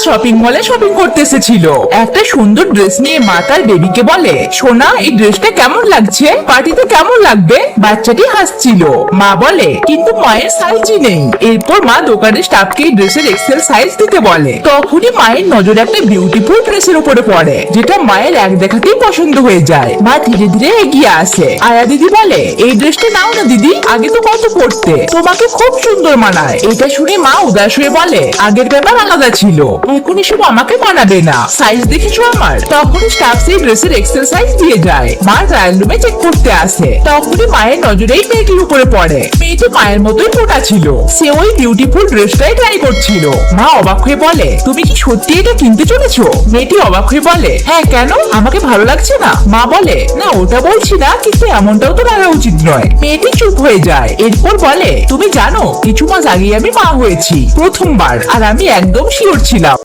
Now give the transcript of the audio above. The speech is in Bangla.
শপিং মলে শপিং করতে এসেছিল। একটা সুন্দর ড্রেস নিয়ে মা তার বেবিকে বলে, সোনা এই ড্রেসটা কেমন লাগছে, পার্টিতে কেমন লাগবে? বাচ্চাটি হাসছিল। মা বলে, কিন্তু মায়ের সাইজই নেই। এরপর মা দোকানের স্টাফকে এই ড্রেসের এক্সেল সাইজ দিতে বলে। তখনই মায়ের নজর একটা বিউটিফুল ড্রেসের উপরে পড়ে, যেটা মায়ের এক দেখাতেই পছন্দ হয়ে যায়। মা ধীরে ধীরে এগিয়ে আসে। আয়া দিদি বলে, এই ড্রেসটা নাও না দিদি, আগে তো কত পড়তে, তোমাকে খুব সুন্দর মানায়। এটা শুনে মা উদাস হয়ে বলে, আগের ব্যাপার আলাদা ছিল, এখন এসব আমাকে মানাবে না। সাইজ দেখেছো আমার? তখন স্টাফ সেই ড্রেসের এক্সেল সাইজ দিয়ে যায়। মা ট্রায়াল রুমে চেক করতে আসে। তখনই মায়ের নজরে এই মেয়েটির উপরে পড়ে। মেয়েটি মায়ের মতোই মোটা ছিল। সে ওই বিউটিফুল ড্রেসটাই ট্রাই করছিল। মা অবাক হয়ে বলে, তুমি কি সত্যি এটা কিনতে চলেছো? মেয়েটি অবাক হয়ে বলে, হ্যাঁ, কেন, আমাকে ভালো লাগছে না? মা বলে, না ওটা বলছি না, কিন্তু এমনটাও তো লাগা উচিত নয়। মেয়েটি চুপ হয়ে যায়। এরপর বলে, তুমি জানো কিছু মাস আগে আমি মা হয়েছি প্রথমবার, আর আমি একদম শিওর ছিলাম